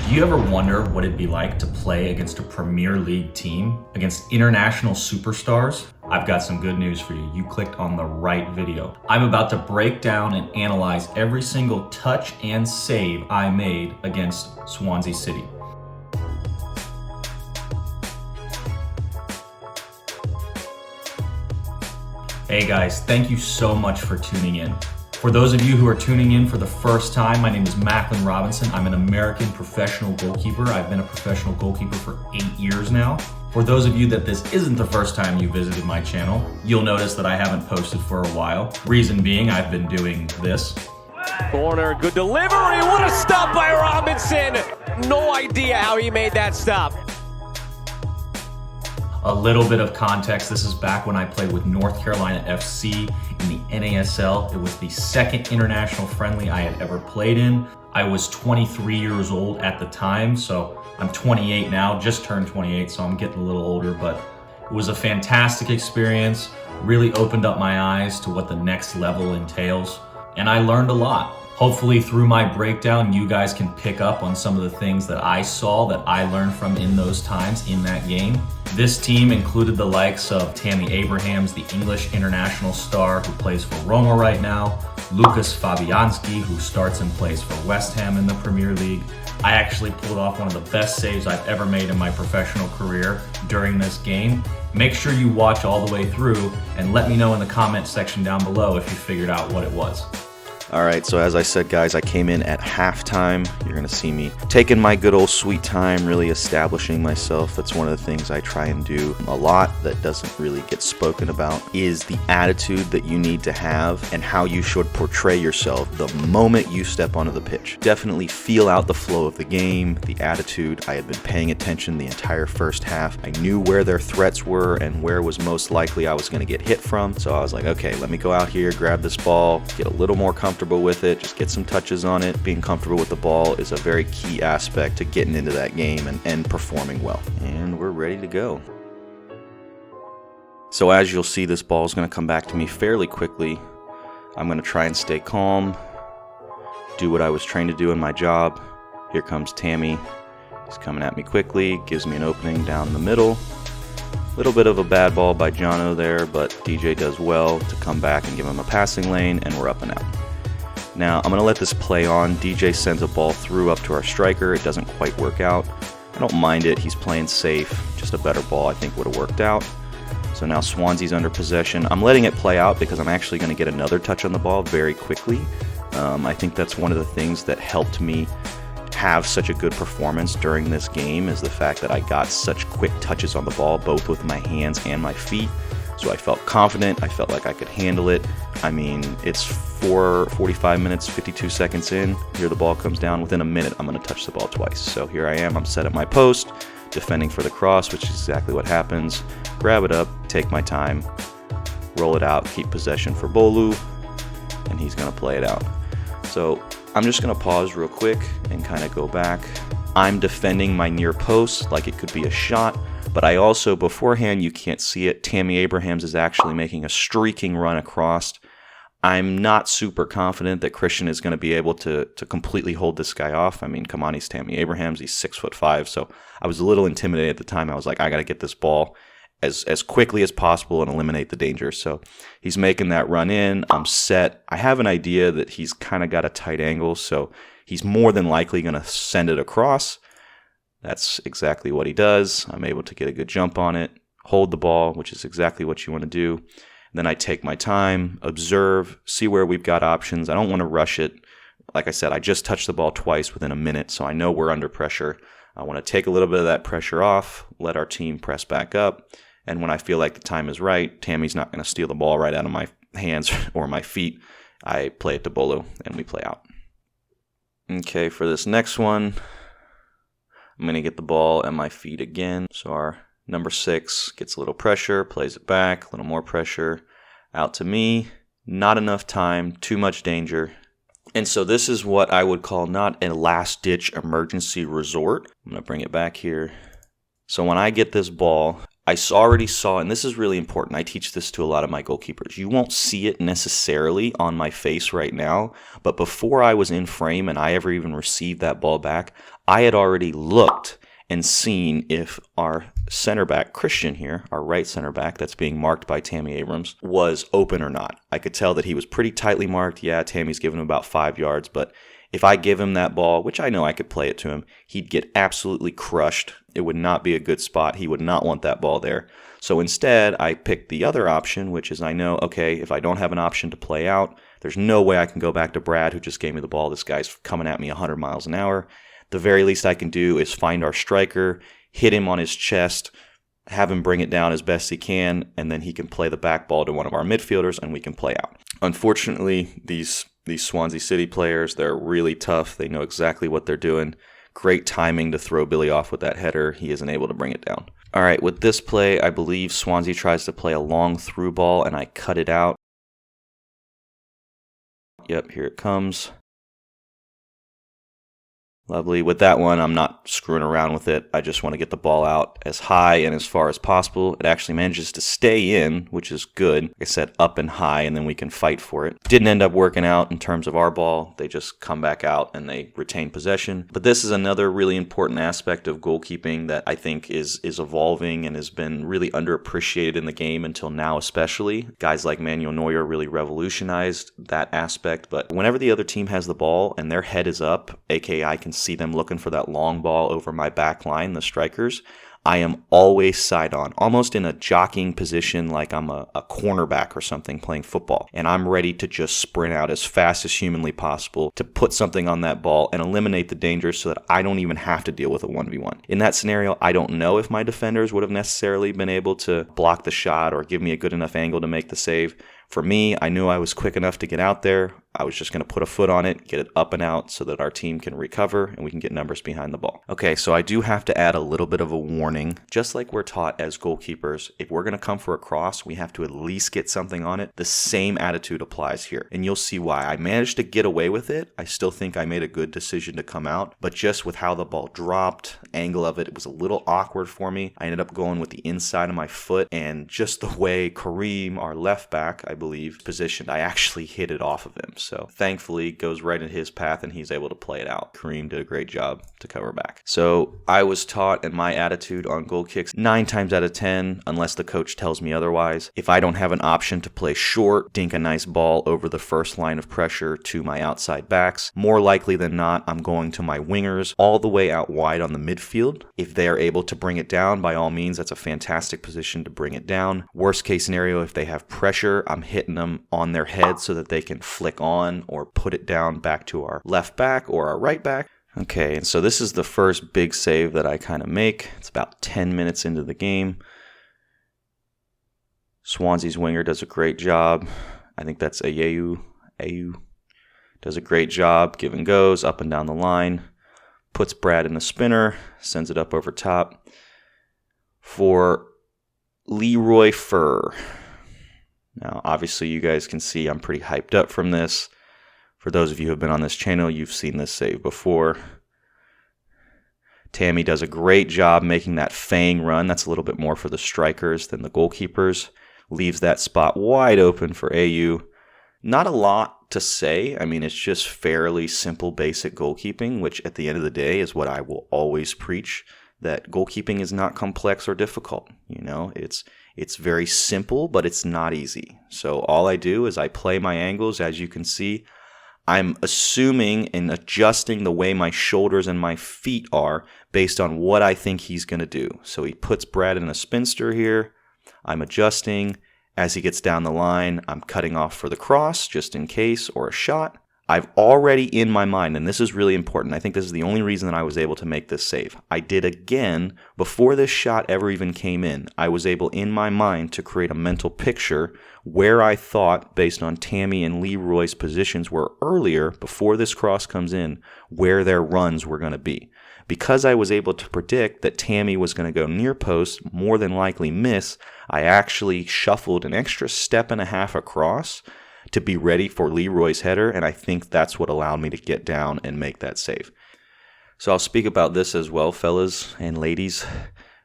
Do you ever wonder what it'd be like to play against a Premier League team, against international superstars? I've got some good news for you. You clicked on the right video. I'm about to break down and analyze every single touch and save I made against Swansea City. Hey guys, thank you so much for tuning in. For those of you who are tuning in for the first time, my name is Macklin Robinson. I'm an American professional goalkeeper. I've been a professional goalkeeper for 8 years now. For those of you that this isn't the first time you visited my channel, you'll notice that I haven't posted for a while. Reason being, I've been doing this. Corner, good delivery. What a stop by Robinson. No idea how he made that stop. A little bit of context, this is back when I played with North Carolina FC in the NASL. It was the second international friendly I had ever played in. I was 23 years old at the time, so I'm 28 now, just turned 28, so I'm getting a little older, but it was a fantastic experience, really opened up my eyes to what the next level entails, and I learned a lot. Hopefully through my breakdown, you guys can pick up on some of the things that I saw that I learned from in those times in that game. This team included the likes of Tammy Abrahams, the English international star who plays for Roma right now, Lucas Fabianski, who starts and plays for West Ham in the Premier League. I actually pulled off one of the best saves I've ever made in my professional career during this game. Make sure you watch all the way through and let me know in the comment section down below if you figured out what it was. Alright, so as I said, guys, I came in at halftime. You're going to see me taking my good old sweet time, really establishing myself. That's one of the things I try and do a lot that doesn't really get spoken about, is the attitude that you need to have and how you should portray yourself the moment you step onto the pitch. Definitely feel out the flow of the game, the attitude. I had been paying attention the entire first half. I knew where their threats were and where was most likely I was going to get hit from. So I was like, okay, let me go out here, grab this ball, get a little more comfortable with it, just get some touches on it. Being comfortable with the ball is a very key aspect to getting into that game and performing well. And we're ready to go. So as you'll see, this ball is going to come back to me fairly quickly. I'm going to try and stay calm, do what I was trained to do in my job. Here comes Tammy. He's coming at me quickly, gives me an opening down the middle. A little bit of a bad ball by Jono there, but DJ does well to come back and give him a passing lane, and we're up and out. Now, I'm going to let this play on. DJ sends a ball through up to our striker. It doesn't quite work out. I don't mind it. He's playing safe. Just a better ball, I think, would have worked out. So now Swansea's under possession. I'm letting it play out because I'm actually going to get another touch on the ball very quickly. I think that's one of the things that helped me have such a good performance during this game, is the fact that I got such quick touches on the ball, both with my hands and my feet. So I felt confident. I felt like I could handle it. I mean, it's 45 minutes, 52 seconds in. Here the ball comes down. Within a minute, I'm going to touch the ball twice. So here I am. I'm set at my post, defending for the cross, which is exactly what happens. Grab it up, take my time, roll it out, keep possession for Bolu, and he's going to play it out. So I'm just going to pause real quick and kind of go back. I'm defending my near post like it could be a shot. But I also, beforehand, you can't see it, Tammy Abrahams is actually making a streaking run across. I'm not super confident that Christian is going to be able to completely hold this guy off. I mean, come on, he's Tammy Abrahams, he's 6'5", so I was a little intimidated at the time. I was like, I got to get this ball as quickly as possible and eliminate the danger. So he's making that run in. I'm set. I have an idea that he's kind of got a tight angle, so he's more than likely going to send it across. That's exactly what he does. I'm able to get a good jump on it, hold the ball, which is exactly what you want to do. Then I take my time, observe, see where we've got options. I don't want to rush it. Like I said, I just touched the ball twice within a minute, so I know we're under pressure. I want to take a little bit of that pressure off, let our team press back up, and when I feel like the time is right, Tammy's not going to steal the ball right out of my hands or my feet. I play it to Bolu, and we play out. Okay, for this next one, I'm going to get the ball at my feet again. So our number 6 gets a little pressure, plays it back, a little more pressure, out to me. Not enough time, too much danger. And so this is what I would call not a last-ditch emergency resort. I'm going to bring it back here. So when I get this ball, I already saw, and this is really important, I teach this to a lot of my goalkeepers. You won't see it necessarily on my face right now, but before I was in frame and I ever even received that ball back, I had already looked and seen if our center back, Christian here, our right center back that's being marked by Tammy Abrams, was open or not. I could tell that he was pretty tightly marked. Yeah, Tammy's given him about 5 yards, but if I give him that ball, which I know I could play it to him, he'd get absolutely crushed. It would not be a good spot. He would not want that ball there. So instead, I picked the other option, which is I know, okay, if I don't have an option to play out, there's no way I can go back to Brad, who just gave me the ball. This guy's coming at me 100 miles an hour. The very least I can do is find our striker, hit him on his chest, have him bring it down as best he can, and then he can play the back ball to one of our midfielders and we can play out. Unfortunately, these Swansea City players, they're really tough. They know exactly what they're doing. Great timing to throw Billy off with that header. He isn't able to bring it down. All right, with this play, I believe Swansea tries to play a long through ball and I cut it out. Yep, here it comes. Lovely. With that one, I'm not screwing around with it. I just want to get the ball out as high and as far as possible. It actually manages to stay in, which is good. Like I said, up and high, and then we can fight for it. Didn't end up working out in terms of our ball. They just come back out and they retain possession. But this is another really important aspect of goalkeeping that I think is evolving and has been really underappreciated in the game until now especially. Guys like Manuel Neuer really revolutionized that aspect. But whenever the other team has the ball and their head is up, aka I can see them looking for that long ball over my back line, the strikers, I am always side on, almost in a jockeying position like I'm a cornerback or something playing football. And I'm ready to just sprint out as fast as humanly possible to put something on that ball and eliminate the danger so that I don't even have to deal with a 1v1. In that scenario, I don't know if my defenders would have necessarily been able to block the shot or give me a good enough angle to make the save. For me, I knew I was quick enough to get out there. I was just going to put a foot on it, get it up and out so that our team can recover and we can get numbers behind the ball. Okay, so I do have to add a little bit of a warning. Just like we're taught as goalkeepers, if we're going to come for a cross, we have to at least get something on it. The same attitude applies here, and you'll see why. I managed to get away with it. I still think I made a good decision to come out, but just with how the ball dropped, angle of it, it was a little awkward for me. I ended up going with the inside of my foot, and just the way Kareem, our left back, I believe, positioned, I actually hit it off of him. So thankfully it goes right in his path and he's able to play it out. Kareem did a great job to cover back. So I was taught, and my attitude on goal kicks, 9 times out of 10, unless the coach tells me otherwise, if I don't have an option to play short, dink a nice ball over the first line of pressure to my outside backs, more likely than not, I'm going to my wingers all the way out wide on the midfield. If they are able to bring it down, by all means, that's a fantastic position to bring it down. Worst case scenario, if they have pressure, I'm hitting them on their head so that they can flick on or put it down back to our left back or our right back. Okay, and so this is the first big save that I kind of make. It's about 10 minutes into the game. Swansea's winger does a great job. I think that's Ayew. Ayew does a great job. Give and goes up and down the line. Puts Brad in the spinner. Sends it up over top for Leroy Fer. Now, obviously, you guys can see I'm pretty hyped up from this. For those of you who have been on this channel, you've seen this save before. Tammy does a great job making that fang run. That's a little bit more for the strikers than the goalkeepers. Leaves that spot wide open for AU. Not a lot to say. I mean, it's just fairly simple, basic goalkeeping, which at the end of the day is what I will always preach, that goalkeeping is not complex or difficult. You know, it's very simple, but it's not easy. So all I do is I play my angles. As you can see, I'm assuming and adjusting the way my shoulders and my feet are based on what I think he's going to do. So he puts Brad in a spinster here. I'm adjusting. As he gets down the line, I'm cutting off for the cross just in case, or a shot. I've already in my mind, and this is really important, I think this is the only reason that I was able to make this save. I did again, before this shot ever even came in, I was able in my mind to create a mental picture where I thought, based on Tammy and Leroy's positions were earlier, before this cross comes in, where their runs were going to be. Because I was able to predict that Tammy was going to go near post, more than likely miss, I actually shuffled an extra step and a half across to be ready for Leroy's header, and I think that's what allowed me to get down and make that save. So I'll speak about this as well, fellas and ladies.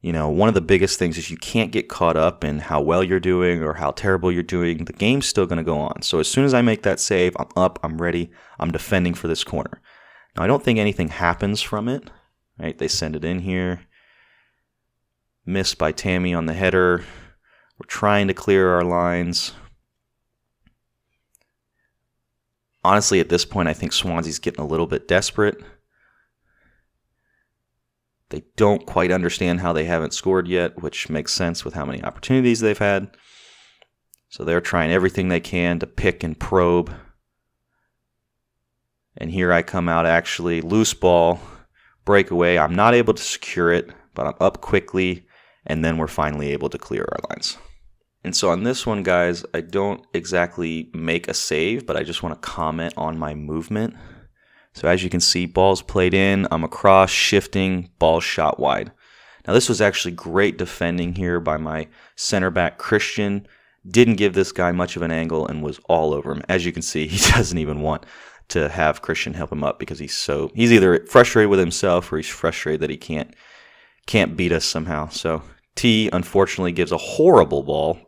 You know, one of the biggest things is you can't get caught up in how well you're doing or how terrible you're doing. The game's still going to go on. So as soon as I make that save, I'm up, I'm ready, I'm defending for this corner. Now, I don't think anything happens from it. Right, they send it in here. Missed by Tammy on the header. We're trying to clear our lines. Honestly, at this point, I think Swansea's getting a little bit desperate. They don't quite understand how they haven't scored yet, which makes sense with how many opportunities they've had. So they're trying everything they can to pick and probe. And here I come out, actually, loose ball, breakaway. I'm not able to secure it, but I'm up quickly, and then we're finally able to clear our lines. And so on this one, guys, I don't exactly make a save, but I just want to comment on my movement. So as you can see, ball's played in, I'm across, shifting, ball's shot wide. Now this was actually great defending here by my center back, Christian. Didn't give this guy much of an angle and was all over him. As you can see, he doesn't even want to have Christian help him up because he's either frustrated with himself or he's frustrated that he can't beat us somehow. So T unfortunately gives a horrible ball.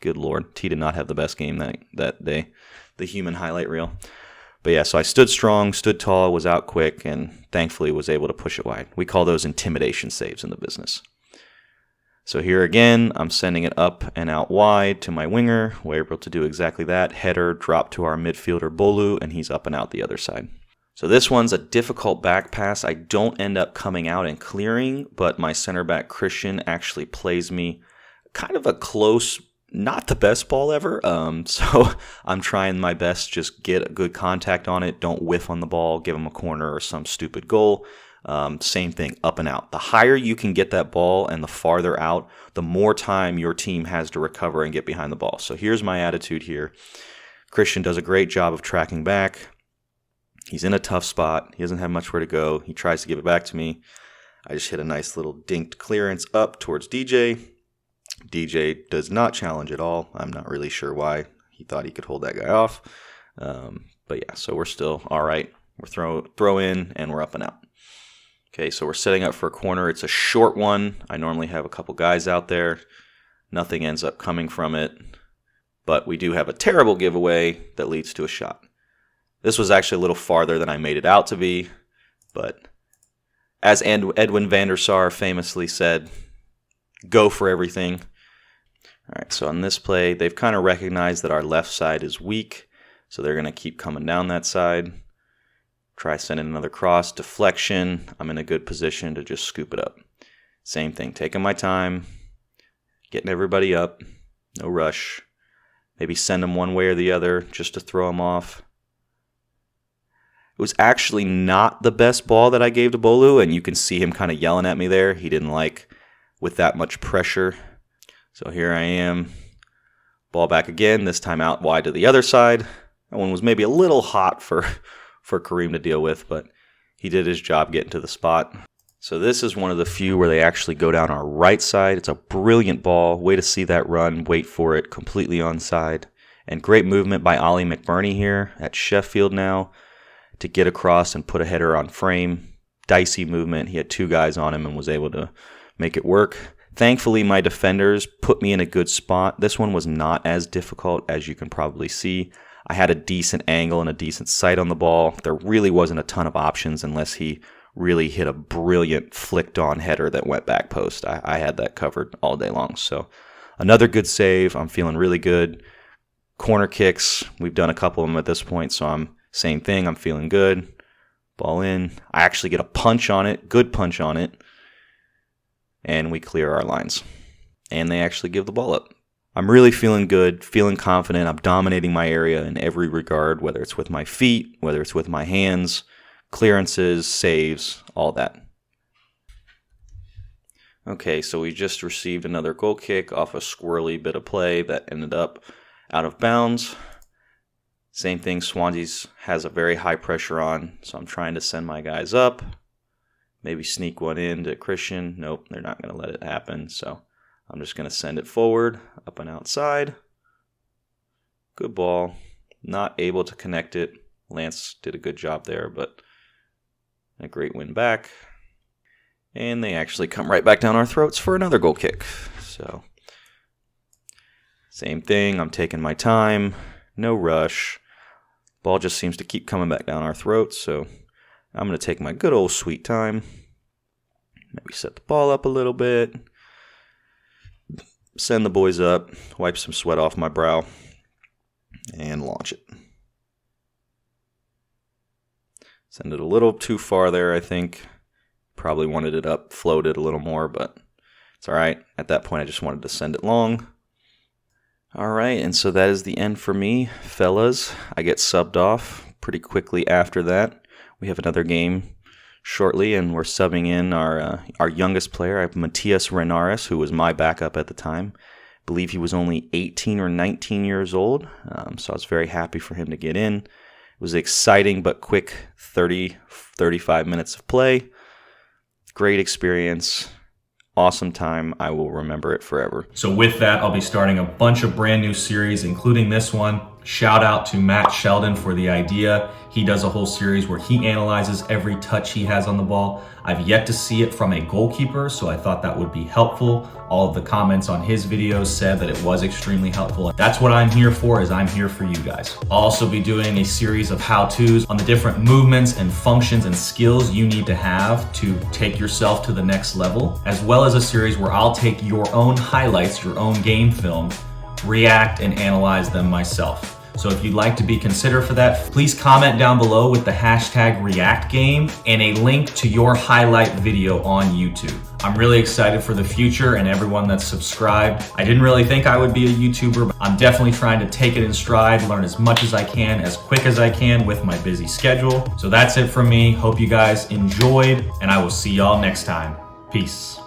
Good Lord, T did not have the best game that day, the human highlight reel. But yeah, so I stood strong, stood tall, was out quick, and thankfully was able to push it wide. We call those intimidation saves in the business. So here again, I'm sending it up and out wide to my winger. We're able to do exactly that. Header, drop to our midfielder, Bolu, and he's up and out the other side. So this one's a difficult back pass. I don't end up coming out and clearing, but my center back, Christian, actually plays me kind of a close, not the best ball ever. So I'm trying my best, just get a good contact on it. Don't whiff on the ball, give him a corner or some stupid goal. Same thing, up and out. The higher you can get that ball and the farther out, the more time your team has to recover and get behind the ball. So here's my attitude here. Christian does a great job of tracking back. He's in a tough spot. He doesn't have much where to go. He tries to give it back to me. I just hit a nice little dinked clearance up towards DJ. DJ does not challenge at all. I'm not really sure why. He thought he could hold that guy off. But yeah, so we're still all right. We're throw in and we're up and out. Okay, so we're setting up for a corner. It's a short one. I normally have a couple guys out there. Nothing ends up coming from it. But we do have a terrible giveaway that leads to a shot. This was actually a little farther than I made it out to be. But as Edwin van der Sar famously said, go for everything. All right, so on this play, they've kind of recognized that our left side is weak. So they're going to keep coming down that side. Try sending another cross, deflection. I'm in a good position to just scoop it up. Same thing, taking my time, getting everybody up, no rush. Maybe send them one way or the other just to throw them off. It was actually not the best ball that I gave to Bolu, and you can see him kind of yelling at me there. He didn't like with that much pressure. So here I am, ball back again, this time out wide to the other side. That one was maybe a little hot for Kareem to deal with, but he did his job getting to the spot. So this is one of the few where they actually go down our right side. It's a brilliant ball. Way to see that run. Wait for it. Completely onside. And great movement by Ollie McBurney here at Sheffield now to get across and put a header on frame. Dicey movement. He had two guys on him and was able to make it work. Thankfully, my defenders put me in a good spot. This one was not as difficult as you can probably see. I had a decent angle and a decent sight on the ball. There really wasn't a ton of options unless he really hit a brilliant flicked-on header that went back post. I had that covered all day long. So another good save. I'm feeling really good. Corner kicks, we've done a couple of them at this point, so same thing. I'm feeling good. Ball in. I actually get a punch on it, good punch on it, and we clear our lines. And they actually give the ball up. I'm really feeling good, feeling confident. I'm dominating my area in every regard, whether it's with my feet, whether it's with my hands, clearances, saves, all that. Okay, so we just received another goal kick off a squirrely bit of play that ended up out of bounds. Same thing, Swansea has a very high pressure on, so I'm trying to send my guys up. Maybe sneak one in to Christian. Nope, they're not going to let it happen, so I'm just going to send it forward, up and outside. Good ball. Not able to connect it. Lance did a good job there, but a great win back. And they actually come right back down our throats for another goal kick. So, same thing. I'm taking my time. No rush. Ball just seems to keep coming back down our throats, so I'm going to take my good old sweet time. Maybe set the ball up a little bit. Send the boys up, wipe some sweat off my brow, and launch it. Send it a little too far there, I think. Probably wanted it up, floated a little more, but it's all right. At that point, I just wanted to send it long. All right, and so that is the end for me, fellas. I get subbed off pretty quickly after that. We have another game shortly, and we're subbing in our youngest player. I have Matias Renares, who was my backup at the time. I believe he was only 18 or 19 years old, so I was very happy for him to get in. It was exciting but quick 35 minutes of play. Great experience. Awesome time. I will remember it forever. So with that, I'll be starting a bunch of brand new series, including this one. Shout out to Matt Sheldon for the idea. He does a whole series where he analyzes every touch he has on the ball. I've yet to see it from a goalkeeper, so I thought that would be helpful. All of the comments on his videos said that it was extremely helpful. That's what I'm here for, is I'm here for you guys. I'll also be doing a series of how-tos on the different movements and functions and skills you need to have to take yourself to the next level, as well as a series where I'll take your own highlights, your own game film, react and analyze them myself. So if you'd like to be considered for that, please comment down below with the hashtag ReactGame and a link to your highlight video on YouTube. I'm really excited for the future and everyone that's subscribed. I didn't really think I would be a YouTuber, but I'm definitely trying to take it in stride, learn as much as I can, as quick as I can with my busy schedule. So that's it from me. Hope you guys enjoyed, and I will see y'all next time. Peace.